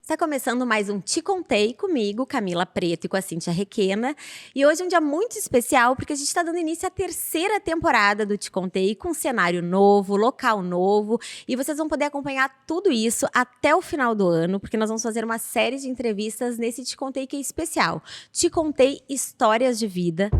Está começando mais um Te Contei comigo, Camila Preto, e com a Cíntia Requena. E hoje é um dia muito especial, porque a gente está dando início à terceira temporada do Te Contei, com um cenário novo, local novo. E vocês vão poder acompanhar tudo isso até o final do ano, porque nós vamos fazer uma série de entrevistas nesse Te Contei que é especial. Te Contei histórias de vida.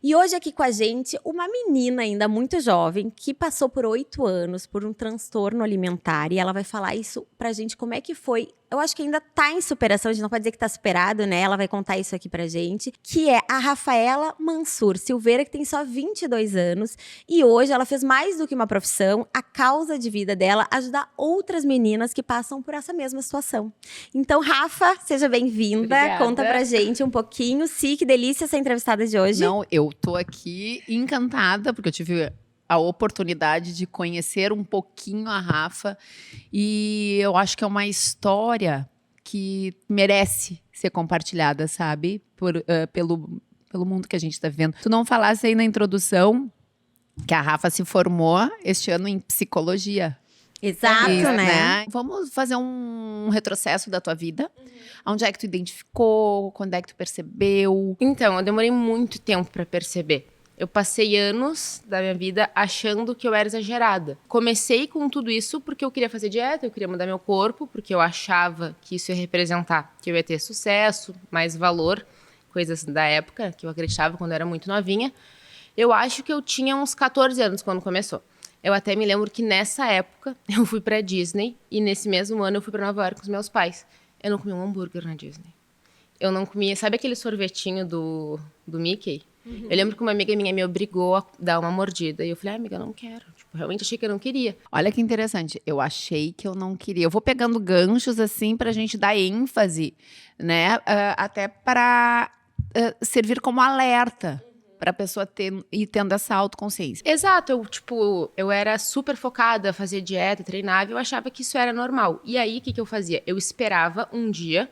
E hoje aqui com a gente, uma menina ainda muito jovem, que passou por 8 anos por um transtorno alimentar. E ela vai falar isso pra gente, como é que foi. Eu acho que ainda tá em superação, a gente não pode dizer que tá superado, né? Ela vai contar isso aqui pra gente. Que é a Rafaela Mansur Silveira, que tem só 22 anos. E hoje ela fez mais do que uma profissão. A causa de vida dela é ajudar outras meninas que passam por essa mesma situação. Então, Rafa, seja bem-vinda. Obrigada. Conta pra gente um pouquinho. Sim, que delícia essa entrevistada de hoje. Não, eu tô aqui encantada, porque eu tive a oportunidade de conhecer um pouquinho a Rafa. E eu acho que é uma história que merece ser compartilhada, sabe? Pelo mundo que a gente está vivendo. Tu não falasse aí na introdução que a Rafa se formou este ano em psicologia. Exato, Isso, né? Vamos fazer um retrocesso da tua vida. Onde é que tu identificou? Quando é que tu percebeu? Então, eu demorei muito tempo pra perceber. Eu passei anos da minha vida achando que eu era exagerada. Comecei com tudo isso porque eu queria fazer dieta, eu queria mudar meu corpo, porque eu achava que isso ia representar que eu ia ter sucesso, mais valor, coisas da época que eu acreditava quando eu era muito novinha. Eu acho que eu tinha uns 14 anos quando começou. Eu até me lembro que nessa época eu fui pra Disney e nesse mesmo ano eu fui pra Nova York com os meus pais. Eu não comi um hambúrguer na Disney. Eu não comia, sabe aquele sorvetinho do Mickey? Eu lembro que uma amiga minha me obrigou a dar uma mordida. E eu falei, amiga, eu não quero. Tipo, realmente achei que eu não queria. Olha que interessante. Eu achei que eu não queria. Eu vou pegando ganchos, assim, pra gente dar ênfase, né? Até para servir como alerta pra pessoa ir tendo essa autoconsciência. Exato, eu era super focada, fazia dieta, treinava, e eu achava que isso era normal. E aí, o que eu fazia? Eu esperava um dia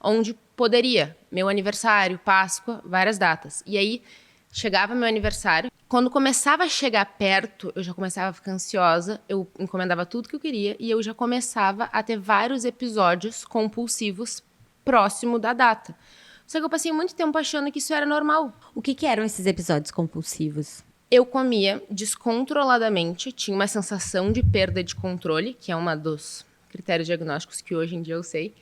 onde poderia, meu aniversário, Páscoa, várias datas. E aí, chegava meu aniversário, quando começava a chegar perto, eu já começava a ficar ansiosa, eu encomendava tudo que eu queria, e eu já começava a ter vários episódios compulsivos próximo da data. Só que eu passei muito tempo achando que isso era normal. O que eram esses episódios compulsivos? Eu comia descontroladamente, tinha uma sensação de perda de controle, que é um dos critérios diagnósticos que hoje em dia eu sei,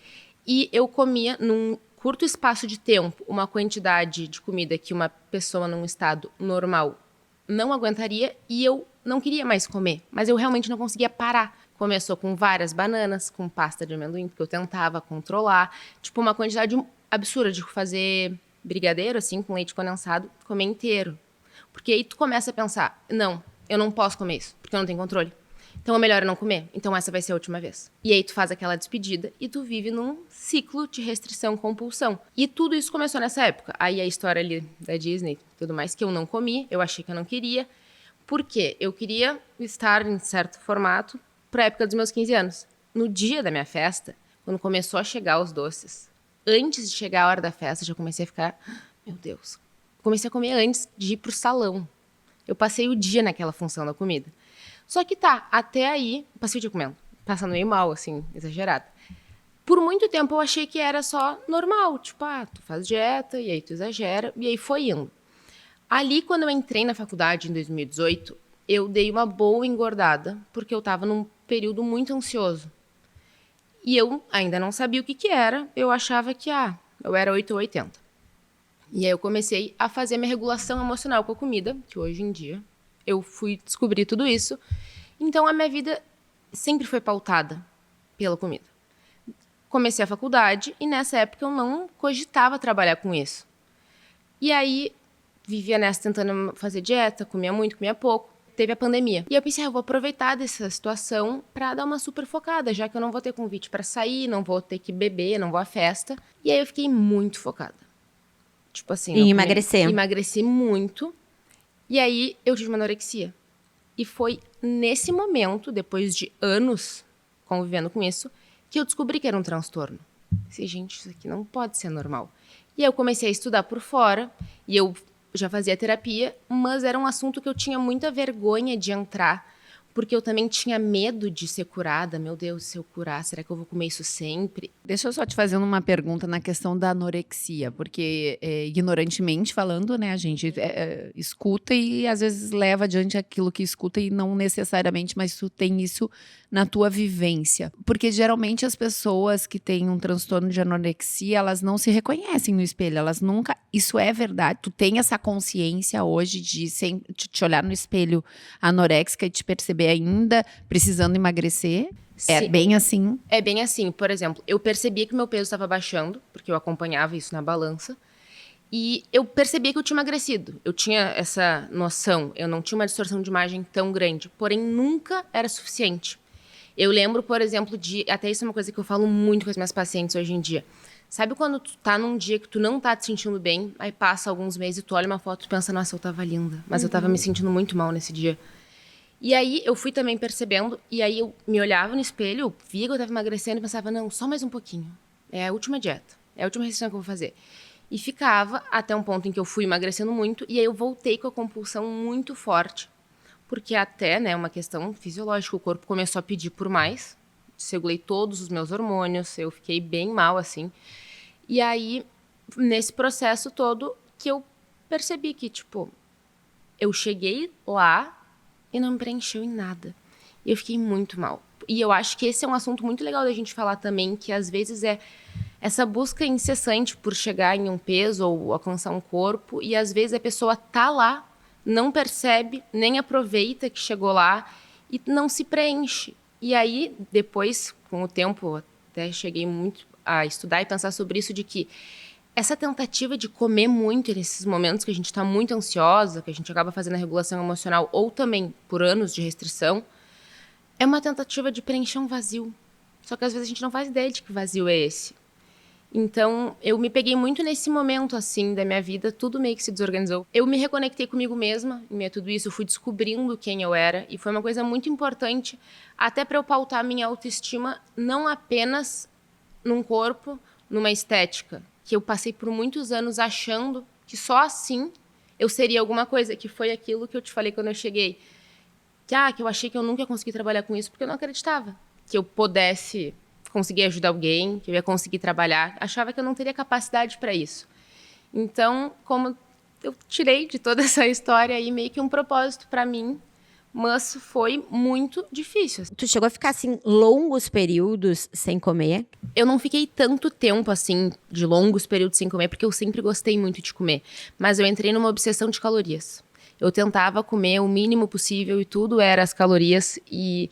e eu comia num curto espaço de tempo uma quantidade de comida que uma pessoa num estado normal não aguentaria, e eu não queria mais comer, mas eu realmente não conseguia parar. Começou com várias bananas, com pasta de amendoim, porque eu tentava controlar, tipo uma quantidade absurda de fazer brigadeiro, assim, com leite condensado, comer inteiro. Porque aí tu começa a pensar, não, eu não posso comer isso, porque eu não tenho controle. Então é melhor eu não comer, então essa vai ser a última vez. E aí tu faz aquela despedida e tu vive num ciclo de restrição-compulsão. E tudo isso começou nessa época. Aí a história ali da Disney e tudo mais, que eu não comi, eu achei que eu não queria. Por quê? Eu queria estar em certo formato pra época dos meus 15 anos. No dia da minha festa, quando começou a chegar os doces, antes de chegar a hora da festa, já comecei a ficar, meu Deus. Comecei a comer antes de ir pro salão. Eu passei o dia naquela função da comida. Só que até aí, passei o dia comendo, passando meio mal, assim, exagerada. Por muito tempo eu achei que era só normal, tipo, tu faz dieta, e aí tu exagera, e aí foi indo. Ali, quando eu entrei na faculdade, em 2018, eu dei uma boa engordada, porque eu tava num período muito ansioso. E eu ainda não sabia o que era, eu achava que, eu era 8 ou 80. E aí eu comecei a fazer minha regulação emocional com a comida, que hoje em dia eu fui descobrir tudo isso. Então a minha vida sempre foi pautada pela comida. Comecei a faculdade e nessa época eu não cogitava trabalhar com isso. E aí vivia nessa tentando fazer dieta, comia muito, comia pouco. Teve a pandemia. E eu pensei, eu vou aproveitar dessa situação pra dar uma super focada, já que eu não vou ter convite pra sair, não vou ter que beber, não vou à festa. E aí eu fiquei muito focada. Tipo assim... Em emagrecer. Emagreci muito. E aí eu tive uma anorexia. E foi nesse momento, depois de anos convivendo com isso, que eu descobri que era um transtorno. Pensei, gente, isso aqui não pode ser normal. E aí eu comecei a estudar por fora, e eu já fazia terapia, mas era um assunto que eu tinha muita vergonha de entrar, porque eu também tinha medo de ser curada. Meu Deus, se eu curar, será que eu vou comer isso sempre? Deixa eu só te fazer uma pergunta na questão da anorexia, porque ignorantemente falando, né, a gente escuta e às vezes leva adiante aquilo que escuta e não necessariamente, mas tu tem isso na tua vivência. Porque geralmente as pessoas que têm um transtorno de anorexia, elas não se reconhecem no espelho, elas nunca... Isso é verdade? Tu tem essa consciência hoje de sempre te olhar no espelho anoréxica e te perceber ainda precisando emagrecer? É Sim. bem assim? É bem assim. Por exemplo, eu percebia que meu peso estava baixando, porque eu acompanhava isso na balança. E eu percebia que eu tinha emagrecido. Eu tinha essa noção. Eu não tinha uma distorção de imagem tão grande. Porém, nunca era suficiente. Eu lembro, por exemplo, de... Até isso é uma coisa que eu falo muito com as minhas pacientes hoje em dia. Sabe quando tu tá num dia que tu não tá te sentindo bem, aí passa alguns meses e tu olha uma foto e pensa, nossa, eu tava linda. Mas eu tava me sentindo muito mal nesse dia. E aí eu fui também percebendo, e aí eu me olhava no espelho, eu via que eu tava emagrecendo e pensava, não, só mais um pouquinho. É a última dieta, é a última restrição que eu vou fazer. E ficava até um ponto em que eu fui emagrecendo muito, e aí eu voltei com a compulsão muito forte. Porque até, né, uma questão fisiológica, o corpo começou a pedir por mais, desregulei todos os meus hormônios, eu fiquei bem mal, assim. E aí, nesse processo todo, que eu percebi que, tipo, eu cheguei lá e não me preencheu em nada. E eu fiquei muito mal. E eu acho que esse é um assunto muito legal da gente falar também, que às vezes é essa busca incessante por chegar em um peso ou alcançar um corpo, e às vezes a pessoa tá lá, não percebe, nem aproveita que chegou lá e não se preenche. E aí, depois, com o tempo, até cheguei muito a estudar e pensar sobre isso, de que essa tentativa de comer muito nesses momentos que a gente está muito ansiosa, que a gente acaba fazendo a regulação emocional, ou também por anos de restrição, é uma tentativa de preencher um vazio. Só que às vezes a gente não faz ideia de que vazio é esse. Então, eu me peguei muito nesse momento, assim, da minha vida, tudo meio que se desorganizou. Eu me reconectei comigo mesma, em meio a tudo isso, eu fui descobrindo quem eu era, e foi uma coisa muito importante, até para eu pautar minha autoestima, não apenas num corpo, numa estética, que eu passei por muitos anos achando que só assim eu seria alguma coisa, que foi aquilo que eu te falei quando eu cheguei. Que eu achei que eu nunca ia conseguir trabalhar com isso, porque eu não acreditava que eu pudesse conseguir ajudar alguém, que eu ia conseguir trabalhar. Achava que eu não teria capacidade para isso. Então, como eu tirei de toda essa história aí meio que um propósito para mim, mas foi muito difícil. Tu chegou a ficar, assim, longos períodos sem comer? Eu não fiquei tanto tempo, assim, de longos períodos sem comer, porque eu sempre gostei muito de comer. Mas eu entrei numa obsessão de calorias. Eu tentava comer o mínimo possível e tudo era as calorias. E,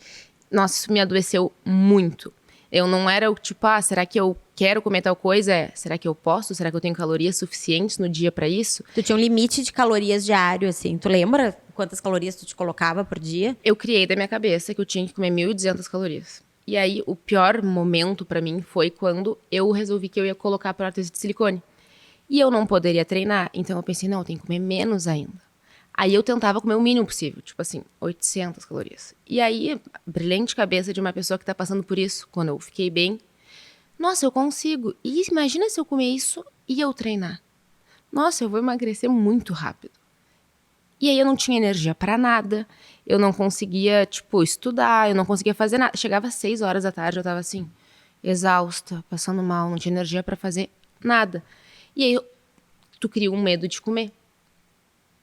nossa, isso me adoeceu muito. Eu não era o tipo, será que eu quero comer tal coisa? Será que eu posso? Será que eu tenho calorias suficientes no dia pra isso? Tu tinha um limite de calorias diário, assim. Tu lembra quantas calorias tu te colocava por dia? Eu criei da minha cabeça que eu tinha que comer 1.200 calorias. E aí, o pior momento pra mim foi quando eu resolvi que eu ia colocar prótese de silicone. E eu não poderia treinar, então eu pensei, não, eu tenho que comer menos ainda. Aí eu tentava comer o mínimo possível, tipo assim, 800 calorias. E aí, a brilhante cabeça de uma pessoa que tá passando por isso, quando eu fiquei bem, nossa, eu consigo. E imagina se eu comer isso e eu treinar. Nossa, eu vou emagrecer muito rápido. E aí eu não tinha energia pra nada, eu não conseguia, tipo, estudar, eu não conseguia fazer nada. Chegava às 6 horas da tarde, eu tava assim, exausta, passando mal, não tinha energia pra fazer nada. E aí tu cria um medo de comer.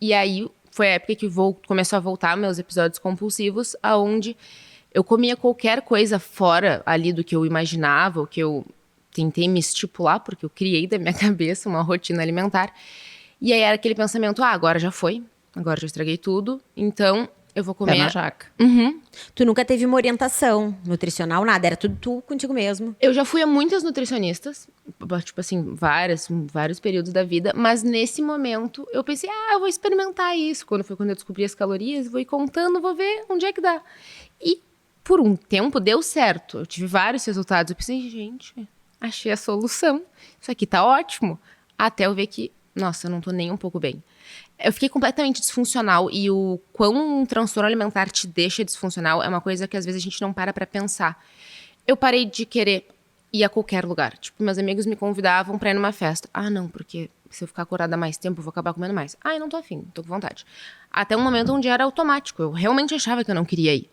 E aí foi a época que começou a voltar meus episódios compulsivos, aonde eu comia qualquer coisa fora ali do que eu imaginava, o que eu tentei me estipular, porque eu criei da minha cabeça uma rotina alimentar. E aí era aquele pensamento, agora já foi, agora já estraguei tudo, então eu vou comer... Pé na jaca. Uhum. Tu nunca teve uma orientação nutricional, nada? Era tudo tu contigo mesmo? Eu já fui a muitas nutricionistas, tipo assim, vários períodos da vida, mas nesse momento eu pensei, eu vou experimentar isso. Quando eu descobri as calorias, vou ir contando, vou ver onde é que dá. E por um tempo deu certo, eu tive vários resultados. Eu pensei, gente, achei a solução, isso aqui tá ótimo. Até eu ver que, nossa, eu não tô nem um pouco bem. Eu fiquei completamente disfuncional e o quão um transtorno alimentar te deixa disfuncional é uma coisa que às vezes a gente não para pra pensar. Eu parei de querer ir a qualquer lugar. Tipo, meus amigos me convidavam pra ir numa festa. Ah, não, porque se eu ficar acordada mais tempo, eu vou acabar comendo mais. Ah, eu não tô afim, tô com vontade. Até um momento onde era automático. Eu realmente achava que eu não queria ir.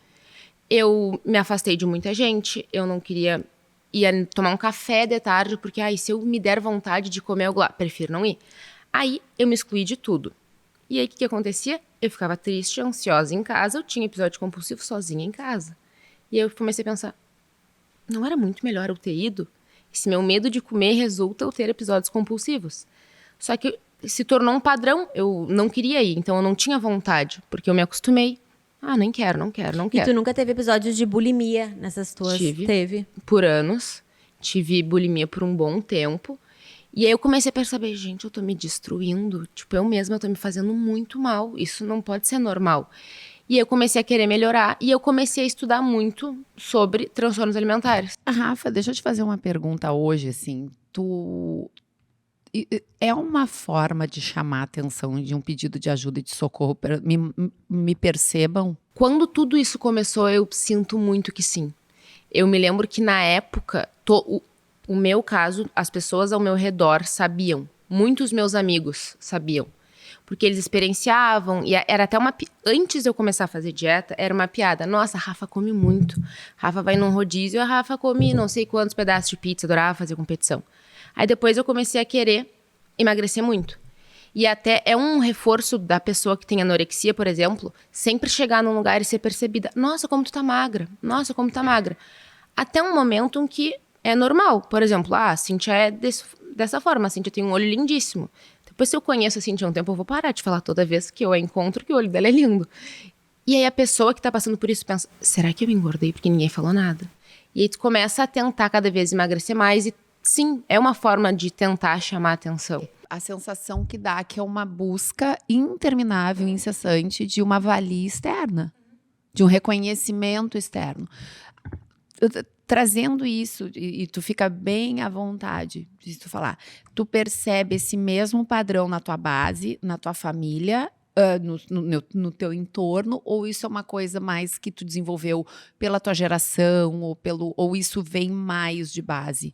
Eu me afastei de muita gente, eu não queria ir tomar um café de tarde, porque, se eu me der vontade de comer algo lá, prefiro não ir. Aí, eu me excluí de tudo. E aí, o que acontecia? Eu ficava triste, ansiosa em casa, eu tinha episódio compulsivo sozinha em casa. E aí eu comecei a pensar, não era muito melhor eu ter ido? Esse meu medo de comer resulta eu ter episódios compulsivos. Só que se tornou um padrão, eu não queria ir, então eu não tinha vontade, porque eu me acostumei. Não quero, não quero, não E quero. tu nunca teve episódios de bulimia nessas tuas? Teve. Por anos. Tive bulimia por um bom tempo. E aí eu comecei a perceber, gente, eu tô me destruindo. Tipo, eu mesma tô me fazendo muito mal. Isso não pode ser normal. E aí eu comecei a querer melhorar. E eu comecei a estudar muito sobre transtornos alimentares. Rafa, deixa eu te fazer uma pergunta hoje, assim. É uma forma de chamar a atenção de um pedido de ajuda e de socorro? Me percebam? Quando tudo isso começou, eu sinto muito que sim. Eu me lembro que na época, o meu caso, as pessoas ao meu redor sabiam. Muitos meus amigos sabiam. Porque eles experienciavam, e era até antes de eu começar a fazer dieta, era uma piada. Nossa, a Rafa come muito. A Rafa vai num rodízio, a Rafa come não sei quantos pedaços de pizza, adorava fazer competição. Aí depois eu comecei a querer emagrecer muito. E até é um reforço da pessoa que tem anorexia, por exemplo, sempre chegar num lugar e ser percebida. Nossa, como tu tá magra. Nossa, como tu tá magra. Até um momento em que é normal. Por exemplo, a Cíntia é dessa forma. A Cíntia tem um olho lindíssimo. Depois, se eu conheço a Cíntia há um tempo, eu vou parar de falar toda vez que eu a encontro que o olho dela é lindo. E aí a pessoa que tá passando por isso pensa, será que eu engordei porque ninguém falou nada? E aí tu começa a tentar cada vez emagrecer mais e sim, é uma forma de tentar chamar a atenção. A sensação que dá que é uma busca interminável, incessante de uma valia externa, de um reconhecimento externo. Trazendo isso, e tu fica bem à vontade de tu falar, tu percebe esse mesmo padrão na tua base, na tua família, no teu entorno, ou isso é uma coisa mais que tu desenvolveu pela tua geração, ou isso vem mais de base?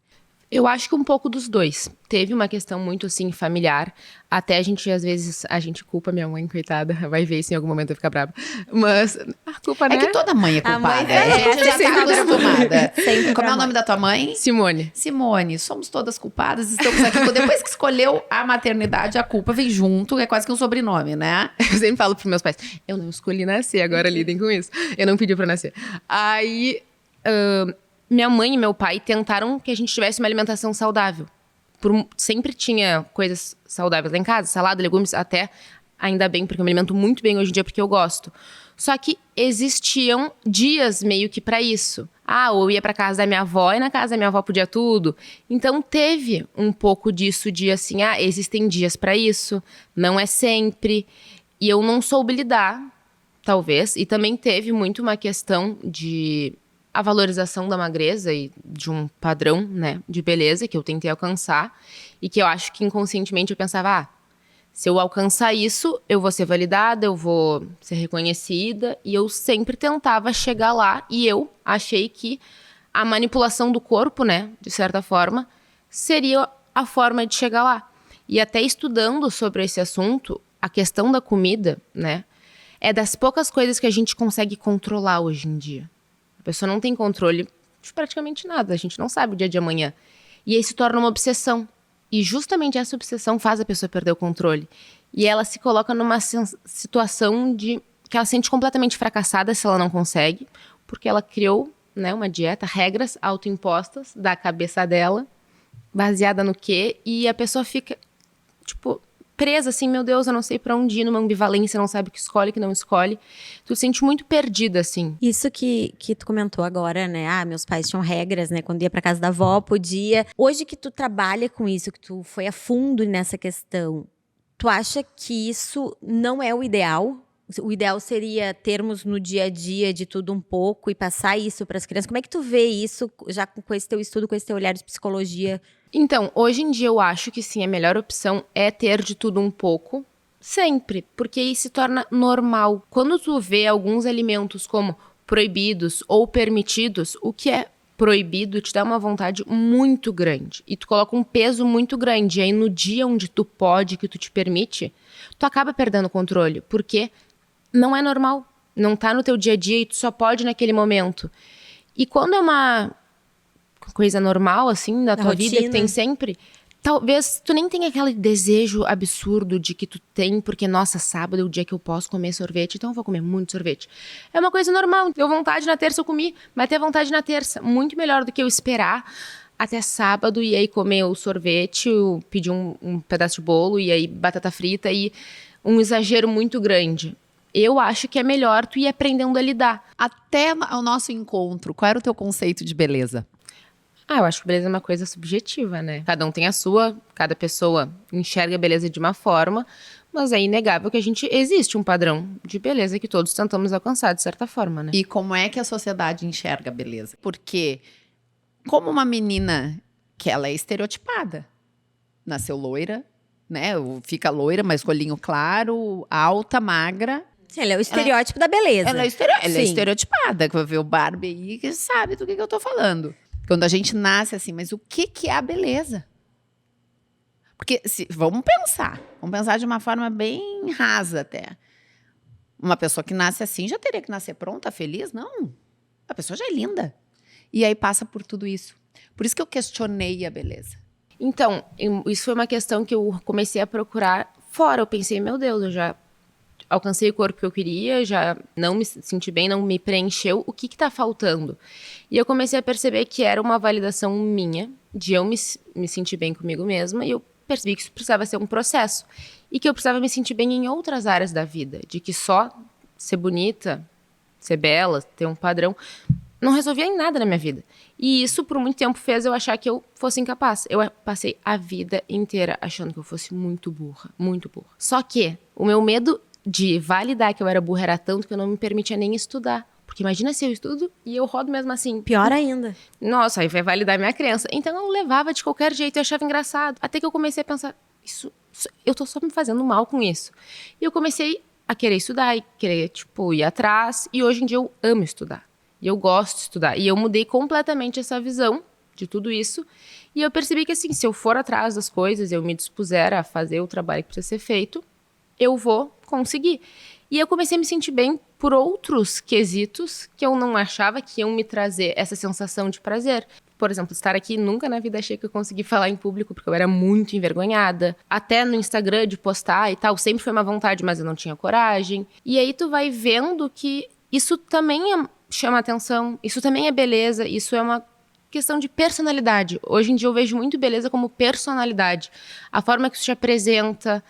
Eu acho que um pouco dos dois. Teve uma questão muito, assim, familiar. Até às vezes, a gente culpa minha mãe, coitada. Vai ver se em algum momento eu ficar brava. Mas a culpa, né? É que toda mãe é culpada. mãe A gente já tá acostumada. Sempre Como é o pra nome da tua mãe? Simone. Simone. Somos todas culpadas. Estamos aqui. Depois que escolheu a maternidade, a culpa vem junto. É quase que um sobrenome, né? Eu sempre falo pros meus pais, eu não escolhi nascer, agora lidem com isso. Eu não pedi pra nascer. Aí... minha mãe e meu pai tentaram que a gente tivesse uma alimentação saudável. Sempre tinha coisas saudáveis lá em casa, salada, legumes, até ainda bem, porque eu me alimento muito bem hoje em dia, porque eu gosto. Só que existiam dias meio que pra isso. Ou eu ia pra casa da minha avó e na casa da minha avó podia tudo. Então teve um pouco disso de assim, existem dias pra isso, não é sempre. E eu não soube lidar, talvez. E também teve muito uma questão de... a valorização da magreza e de um padrão, né, de beleza que eu tentei alcançar e que eu acho que inconscientemente eu pensava, se eu alcançar isso, eu vou ser validada, eu vou ser reconhecida, e eu sempre tentava chegar lá e eu achei que a manipulação do corpo, né, de certa forma, seria a forma de chegar lá. E até estudando sobre esse assunto, a questão da comida, né, é das poucas coisas que a gente consegue controlar hoje em dia. A pessoa não tem controle de praticamente nada, a gente não sabe o dia de amanhã. E aí se torna uma obsessão. E justamente essa obsessão faz a pessoa perder o controle. E ela se coloca numa situação de que ela se sente completamente fracassada se ela não consegue, porque ela criou, né, uma dieta, regras autoimpostas da cabeça dela, baseada no quê? E a pessoa fica, tipo... presa, assim, meu Deus, eu não sei pra onde ir, numa ambivalência, não sabe o que escolhe, o que não escolhe. Tu se sente muito perdida, assim. Isso que tu comentou agora, né? Meus pais tinham regras, né? Quando ia pra casa da avó, podia. Hoje que tu trabalha com isso, que tu foi a fundo nessa questão, tu acha que isso não é o ideal? O ideal seria termos no dia a dia de tudo um pouco e passar isso pras crianças. Como é que tu vê isso, já com esse teu estudo, com esse teu olhar de psicologia? Então, hoje em dia eu acho que sim, a melhor opção é ter de tudo um pouco, Sempre, porque aí se torna normal. Quando tu vê alguns alimentos como proibidos ou permitidos, o que é proibido te dá uma vontade muito grande. E tu coloca um peso muito grande. E aí no dia onde tu pode, que tu te permite, tu acaba perdendo o controle. Porque não é normal. Não tá no teu dia a dia e tu só pode naquele momento. E quando é uma coisa normal, assim, da tua vida, que tem sempre, talvez tu nem tenha aquele desejo absurdo de que tu tem, porque, nossa, sábado é o dia que eu posso comer sorvete, então eu vou comer muito sorvete. É uma coisa normal. Deu vontade na terça, eu comi, mas ter vontade na terça. Muito melhor do que eu esperar até sábado e aí comer o sorvete, pedir um pedaço de bolo e aí batata frita e um exagero muito grande. Eu acho que é melhor tu ir aprendendo a lidar. Até o nosso encontro, qual era o teu conceito de beleza? Eu acho que beleza é uma coisa subjetiva, né? Cada um tem a sua, cada pessoa enxerga a beleza de uma forma, mas é inegável que existe um padrão de beleza que todos tentamos alcançar, de certa forma, né? E como é que a sociedade enxerga a beleza? Porque como uma menina que ela é estereotipada, nasceu loira, né? Fica loira, mas com olhinho claro, alta, magra. Ela é o estereótipo da beleza. Ela é estereotipada, que vai ver o Barbie aí, que sabe do que eu tô falando. Quando a gente nasce assim, mas o que é a beleza? Porque, vamos pensar de uma forma bem rasa até. Uma pessoa que nasce assim já teria que nascer pronta, feliz? Não. A pessoa já é linda. E aí passa por tudo isso. Por isso que eu questionei a beleza. Então, isso foi uma questão que eu comecei a procurar fora. Eu pensei, meu Deus, eu já alcancei o corpo que eu queria, já não me senti bem, não me preencheu. O que tá faltando? E eu comecei a perceber que era uma validação minha, de eu me sentir bem comigo mesma, e eu percebi que isso precisava ser um processo. E que eu precisava me sentir bem em outras áreas da vida. De que só ser bonita, ser bela, ter um padrão, não resolvia em nada na minha vida. E isso, por muito tempo, fez eu achar que eu fosse incapaz. Eu passei a vida inteira achando que eu fosse muito burra, muito burra. Só que o meu medo de validar que eu era burra era tanto que eu não me permitia nem estudar. Porque imagina se eu estudo e eu rodo mesmo assim. Pior ainda. Nossa, aí vai validar minha crença. Então eu levava de qualquer jeito e achava engraçado. Até que eu comecei a pensar, eu tô só me fazendo mal com isso. E eu comecei a querer estudar e querer, ir atrás. E hoje em dia eu amo estudar. E eu gosto de estudar. E eu mudei completamente essa visão de tudo isso. E eu percebi que, assim, se eu for atrás das coisas, eu me dispuser a fazer o trabalho que precisa ser feito, eu vou conseguir. E eu comecei a me sentir bem por outros quesitos que eu não achava que iam me trazer essa sensação de prazer. Por exemplo, estar aqui, nunca na vida achei que eu consegui falar em público, porque eu era muito envergonhada. Até no Instagram, de postar e tal, sempre foi uma vontade, mas eu não tinha coragem. E aí tu vai vendo que isso também chama atenção, isso também é beleza, isso é uma questão de personalidade. Hoje em dia eu vejo muito beleza como personalidade. A forma que isso te apresenta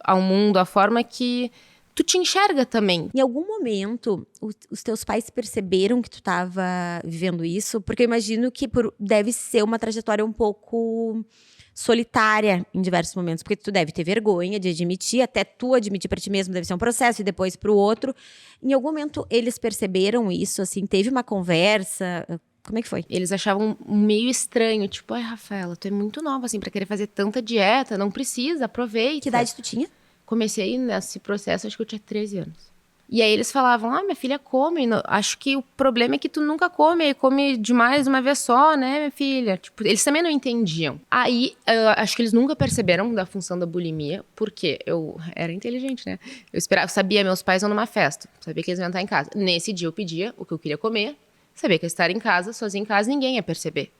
ao mundo, a forma que tu te enxerga também. Em algum momento, os teus pais perceberam que tu estava vivendo isso? Porque eu imagino que deve ser uma trajetória um pouco solitária em diversos momentos. Porque tu deve ter vergonha de admitir, até tu admitir pra ti mesmo deve ser um processo, e depois pro outro. Em algum momento, eles perceberam isso? Assim, teve uma conversa? Como é que foi? Eles achavam meio estranho, tipo, ai, Rafaela, tu é muito nova, assim, pra querer fazer tanta dieta, não precisa, aproveita. Que idade tu tinha? Comecei nesse processo, acho que eu tinha 13 anos. E aí eles falavam, minha filha come, acho que o problema é que tu nunca come, aí come demais uma vez só, né, minha filha? Tipo, eles também não entendiam. Aí, acho que eles nunca perceberam da função da bulimia, porque eu era inteligente, né? Eu sabia, meus pais iam numa festa, sabia que eles iam estar em casa. Nesse dia eu pedia o que eu queria comer, sabia que eu estar em casa, sozinha em casa, ninguém ia perceber.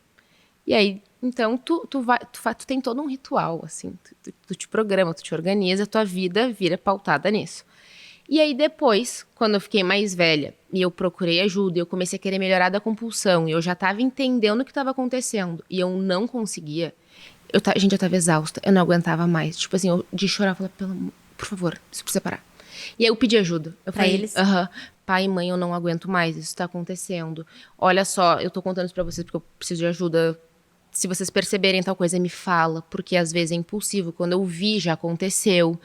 E aí, então, tu tem todo um ritual, assim, tu te programa, tu te organiza, a tua vida vira pautada nisso. E aí depois, quando eu fiquei mais velha, e eu procurei ajuda, e eu comecei a querer melhorar da compulsão, e eu já tava entendendo o que tava acontecendo, e eu não conseguia, gente, eu tava exausta, eu não aguentava mais, tipo assim, eu de chorar, eu falava, por favor, isso precisa parar. E aí eu pedi ajuda. Eu falei, eles? Pai e mãe, eu não aguento mais, isso tá acontecendo. Olha só, eu tô contando isso pra vocês porque eu preciso de ajuda. Se vocês perceberem tal coisa, me fala, porque às vezes é impulsivo. Quando eu vi, já aconteceu.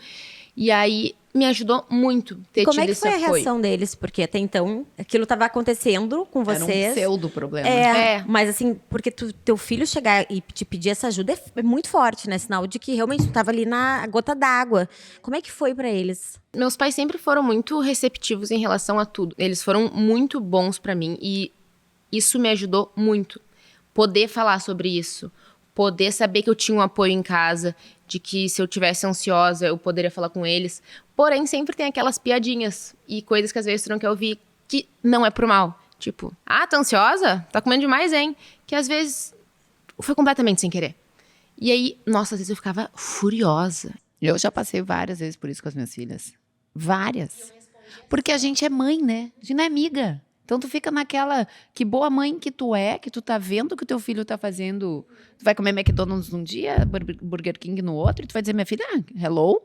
E aí me ajudou muito ter Como tido é que esse foi a apoio. reação deles? Porque até então, aquilo estava acontecendo com Era um vocês. pseudo-problema. É. Mas assim, porque teu filho chegar e te pedir essa ajuda é muito forte, né? Sinal de que realmente tu tava ali na gota d'água. Como é que foi pra eles? Meus pais sempre foram muito receptivos em relação a tudo. Eles foram muito bons pra mim e isso me ajudou muito. Poder falar sobre isso, poder saber que eu tinha um apoio em casa, de que se eu tivesse ansiosa eu poderia falar com eles. Porém, sempre tem aquelas piadinhas e coisas que às vezes tu não quer ouvir, que não é pro mal. Tipo, tá ansiosa? Tá comendo demais, hein? Que às vezes foi completamente sem querer. E aí, nossa, às vezes eu ficava furiosa. Eu já passei várias vezes por isso com as minhas filhas. Várias. Porque a gente é mãe, né? A gente não é amiga. Então tu fica naquela, que boa mãe que tu é, que tu tá vendo que o teu filho tá fazendo. Tu vai comer McDonald's num dia, Burger King no outro, e tu vai dizer, minha filha, hello?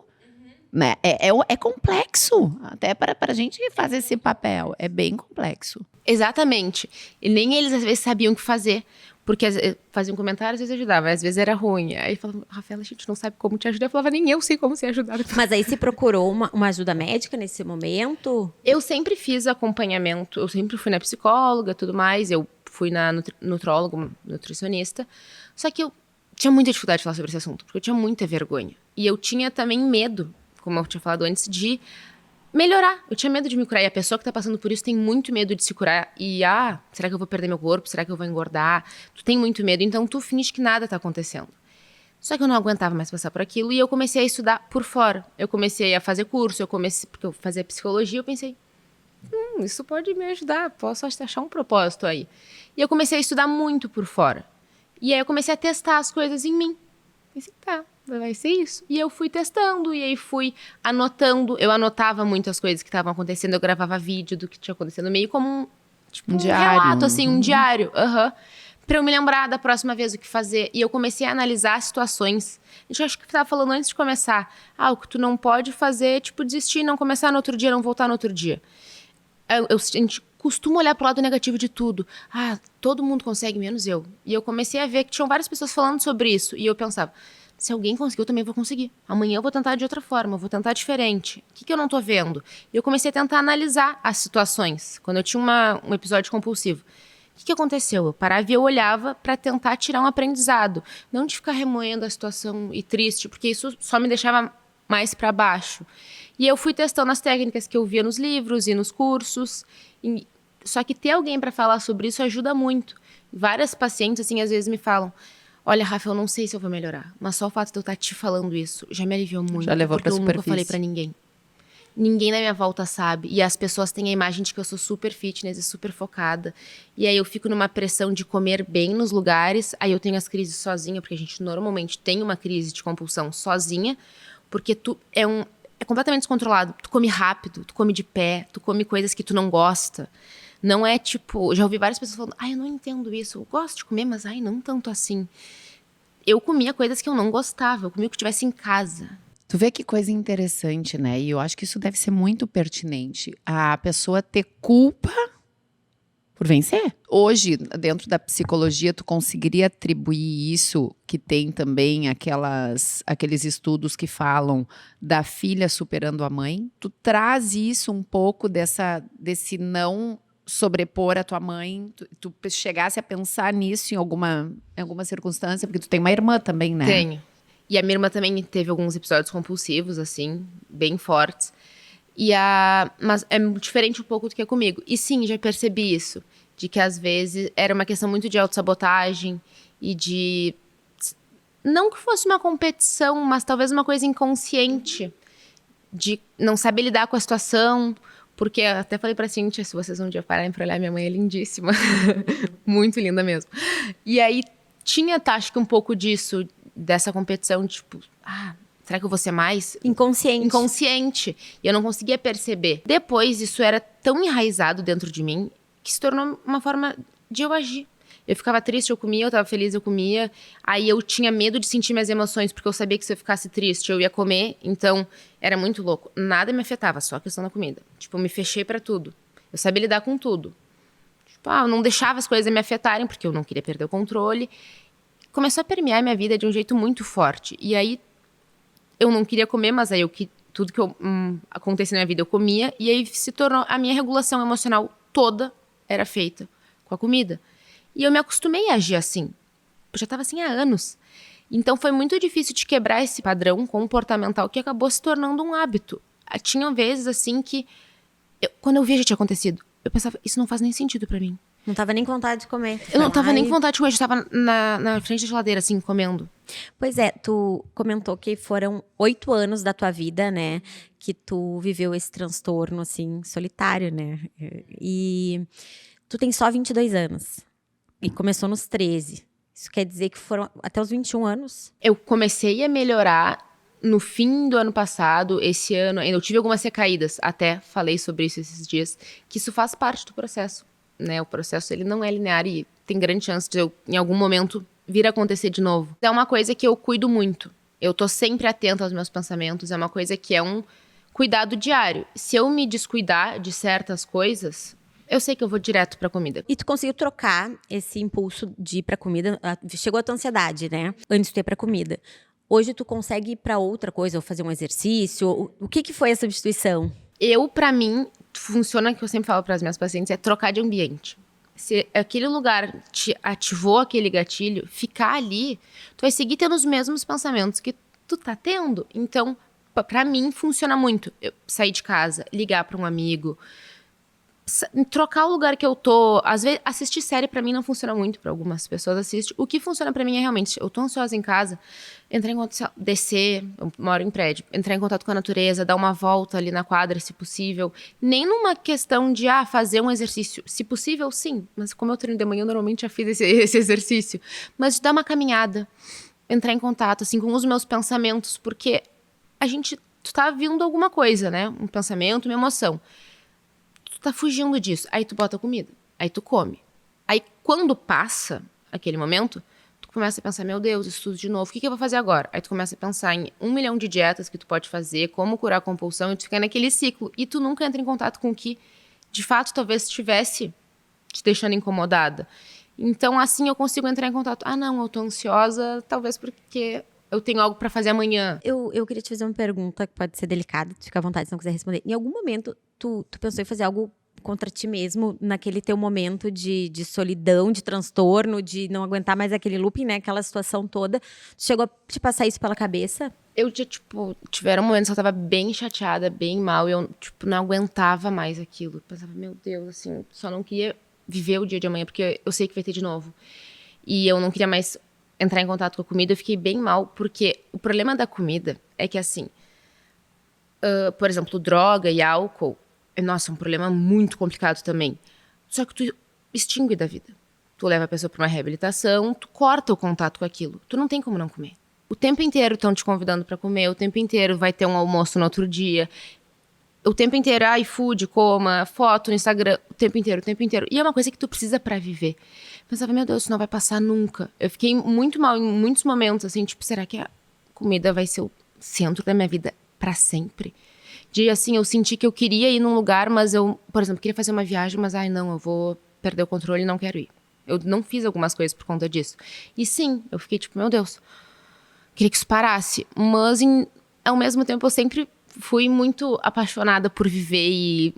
Né? É complexo. Até para a gente fazer esse papel. É bem complexo. Exatamente. E nem eles às vezes sabiam o que fazer. Porque faziam comentários, às vezes ajudava, às vezes era ruim. Aí falavam, Rafaela, a gente não sabe como te ajudar. Eu falava, nem eu sei como ser ajudada. Mas aí se procurou uma ajuda médica nesse momento? Eu sempre fiz acompanhamento, eu sempre fui na psicóloga e tudo mais. Eu fui na nutróloga, nutricionista. Só que eu tinha muita dificuldade de falar sobre esse assunto, porque eu tinha muita vergonha. E eu tinha também medo, como eu tinha falado antes, de melhorar. Eu tinha medo de me curar. E a pessoa que tá passando por isso tem muito medo de se curar. E, será que eu vou perder meu corpo? Será que eu vou engordar? Tu tem muito medo, então tu finge que nada tá acontecendo. Só que eu não aguentava mais passar por aquilo e eu comecei a estudar por fora. Eu comecei a fazer curso, porque eu fazia psicologia, eu pensei, isso pode me ajudar, posso achar um propósito aí. E eu comecei a estudar muito por fora. E aí eu comecei a testar as coisas em mim. Pensei, vai ser isso. E eu fui testando, e aí fui anotando. Eu anotava muitas coisas que estavam acontecendo, eu gravava vídeo do que tinha acontecendo, meio como um diário. Relato, assim, um diário. Pra eu me lembrar da próxima vez o que fazer. E eu comecei a analisar situações. A gente acho que estava falando antes de começar. O que tu não pode fazer é, desistir, não começar no outro dia, não voltar no outro dia. A gente costuma olhar pro lado negativo de tudo. Todo mundo consegue, menos eu. E eu comecei a ver que tinham várias pessoas falando sobre isso. E eu pensava, se alguém conseguiu, eu também vou conseguir. Amanhã eu vou tentar de outra forma, eu vou tentar diferente. O que eu não tô vendo? E eu comecei a tentar analisar as situações. Quando eu tinha um episódio compulsivo. O que aconteceu? Eu parava e eu olhava para tentar tirar um aprendizado. Não de ficar remoendo a situação e triste, porque isso só me deixava mais para baixo. E eu fui testando as técnicas que eu via nos livros e nos cursos. Só que ter alguém para falar sobre isso ajuda muito. Várias pacientes, assim, às vezes me falam, olha, Rafa, eu não sei se eu vou melhorar, mas só o fato de eu estar te falando isso já me aliviou muito. Já levou pra porque eu nunca superfície. falei para ninguém. Ninguém na minha volta sabe. E as pessoas têm a imagem de que eu sou super fitness e super focada. E aí eu fico numa pressão de comer bem nos lugares. Aí eu tenho as crises sozinha, porque a gente normalmente tem uma crise de compulsão sozinha. Porque tu é completamente descontrolado. Tu come rápido, tu come de pé, tu come coisas que tu não gosta. Não é tipo... Já ouvi várias pessoas falando, eu não entendo isso. Eu gosto de comer, mas não tanto assim. Eu comia coisas que eu não gostava. Eu comia o que tivesse em casa. Tu vê que coisa interessante, né? E eu acho que isso deve ser muito pertinente. A pessoa ter culpa por vencer. Hoje, dentro da psicologia, tu conseguiria atribuir isso, que tem também aqueles estudos que falam da filha superando a mãe. Tu traz isso um pouco desse não sobrepor a tua mãe. Tu chegasse a pensar nisso em alguma circunstância, porque tu tem uma irmã também, né? Tenho. E a minha irmã também teve alguns episódios compulsivos, assim, bem fortes. Mas é diferente um pouco do que é comigo. E sim, já percebi isso. De que às vezes era uma questão muito de autossabotagem e de... Não que fosse uma competição, mas talvez uma coisa inconsciente. De não saber lidar com a situação. Porque eu até falei pra Cíntia, se vocês um dia pararem pra olhar, minha mãe é lindíssima. Muito linda mesmo. E aí tinha, acho que um pouco disso... Dessa competição, tipo, será que eu vou ser mais? Inconsciente. E eu não conseguia perceber. Depois, isso era tão enraizado dentro de mim que se tornou uma forma de eu agir. Eu ficava triste, eu comia, eu tava feliz, eu comia. Aí eu tinha medo de sentir minhas emoções, porque eu sabia que se eu ficasse triste, eu ia comer. Então, era muito louco. Nada me afetava, só a questão da comida. Tipo, eu me fechei pra tudo. Eu sabia lidar com tudo. Tipo, eu não deixava as coisas me afetarem, porque eu não queria perder o controle. Começou a permear minha vida de um jeito muito forte. E aí, eu não queria comer, mas aí eu tudo que acontecia na minha vida eu comia. E aí se tornou, a minha regulação emocional toda era feita com a comida. E eu me acostumei a agir assim. Eu já estava assim há anos. Então foi muito difícil de quebrar esse padrão comportamental que acabou se tornando um hábito. Tinha vezes assim que, quando eu via já tinha acontecido, eu pensava, isso não faz nem sentido pra mim. Não tava nem com vontade de comer. Eu não tava nem com vontade de comer, eu estava na frente da geladeira, assim, comendo. Pois é, tu comentou que foram 8 anos da tua vida, né? Que tu viveu esse transtorno, assim, solitário, né? E tu tem só 22 anos. E começou nos 13. Isso quer dizer que foram até os 21 anos? Eu comecei a melhorar no fim do ano passado, esse ano, ainda eu tive algumas recaídas, até falei sobre isso esses dias, que isso faz parte do processo, né? O processo, ele não é linear e tem grande chance de eu, em algum momento, vir a acontecer de novo. É uma coisa que eu cuido muito. Eu tô sempre atenta aos meus pensamentos, é uma coisa que é um cuidado diário. Se eu me descuidar de certas coisas, eu sei que eu vou direto pra comida. E tu conseguiu trocar esse impulso de ir pra comida, chegou a tua ansiedade, né? Antes de tu ir pra comida. Hoje tu consegue ir pra outra coisa, ou fazer um exercício? O que foi a substituição? Pra mim, funciona, que eu sempre falo pras minhas pacientes, é trocar de ambiente. Se aquele lugar te ativou aquele gatilho, ficar ali, tu vai seguir tendo os mesmos pensamentos que tu tá tendo. Então, pra mim, funciona muito. Eu sair de casa, ligar pra um amigo, trocar o lugar que eu tô. Às vezes, assistir série pra mim não funciona muito, pra algumas pessoas assistem. O que funciona pra mim é realmente, eu tô ansiosa em casa, entrar em contato, descer, eu moro em prédio, entrar em contato com a natureza, dar uma volta ali na quadra, se possível. Nem numa questão de, fazer um exercício. Se possível, sim. Mas como eu treino de manhã, eu normalmente já fiz esse exercício. Mas de dar uma caminhada, entrar em contato, assim, com os meus pensamentos, porque tu tá vindo alguma coisa, né? Um pensamento, uma emoção. Tu tá fugindo disso. Aí tu bota comida. Aí tu come. Aí quando passa aquele momento, tu começa a pensar, meu Deus, isso tudo de novo. O que eu vou fazer agora? Aí tu começa a pensar em 1 milhão de dietas que tu pode fazer, como curar a compulsão, e tu fica naquele ciclo. E tu nunca entra em contato com o que, de fato, talvez estivesse te deixando incomodada. Então, assim, eu consigo entrar em contato. Não, eu tô ansiosa, talvez porque eu tenho algo pra fazer amanhã. Eu queria te fazer uma pergunta que pode ser delicada, tu fica à vontade se não quiser responder. Em algum momento, tu pensou em fazer algo contra ti mesmo, naquele teu momento de solidão, de transtorno, de não aguentar mais aquele looping, né? Aquela situação toda. Tu chegou a te passar isso pela cabeça? Eu já, tiveram momentos que eu tava bem chateada, bem mal, e eu, não aguentava mais aquilo. Eu pensava, meu Deus, assim, só não queria viver o dia de amanhã, porque eu sei que vai ter de novo. E eu não queria mais entrar em contato com a comida, eu fiquei bem mal, porque o problema da comida é que, assim, por exemplo, droga e álcool, nossa, é um problema muito complicado também. Só que tu extingue da vida. Tu leva a pessoa para uma reabilitação, tu corta o contato com aquilo. Tu não tem como não comer. O tempo inteiro estão te convidando para comer, o tempo inteiro vai ter um almoço no outro dia. O tempo inteiro, iFood, coma, foto no Instagram, o tempo inteiro, o tempo inteiro. E é uma coisa que tu precisa para viver. Eu pensava, meu Deus, isso não vai passar nunca. Eu fiquei muito mal em muitos momentos, assim, será que a comida vai ser o centro da minha vida para sempre? Assim, eu senti que eu queria ir num lugar, mas eu, por exemplo, queria fazer uma viagem, mas, não, eu vou perder o controle e não quero ir. Eu não fiz algumas coisas por conta disso. E sim, eu fiquei meu Deus, queria que isso parasse. Mas, ao mesmo tempo, eu sempre fui muito apaixonada por viver e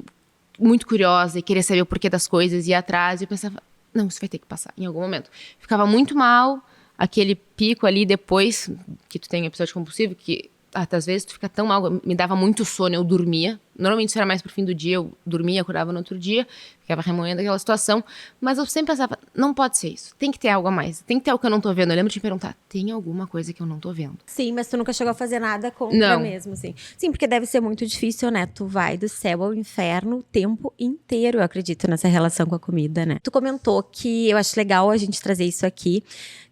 muito curiosa e queria saber o porquê das coisas, ir atrás. E eu pensava, não, isso vai ter que passar em algum momento. Ficava muito mal, aquele pico ali depois que tu tem um episódio compulsivo, que às vezes tu fica tão mal, me dava muito sono, eu dormia. Normalmente isso era mais pro fim do dia, eu dormia, acordava no outro dia, ficava remoendo aquela situação. Mas eu sempre pensava, não pode ser isso, tem que ter algo a mais, tem que ter algo que eu não tô vendo. Eu lembro de me perguntar, tem alguma coisa que eu não tô vendo? Sim, mas tu nunca chegou a fazer nada contra mesmo, assim. Sim, porque deve ser muito difícil, né? Tu vai do céu ao inferno o tempo inteiro, eu acredito, nessa relação com a comida, né? Tu comentou que eu acho legal a gente trazer isso aqui,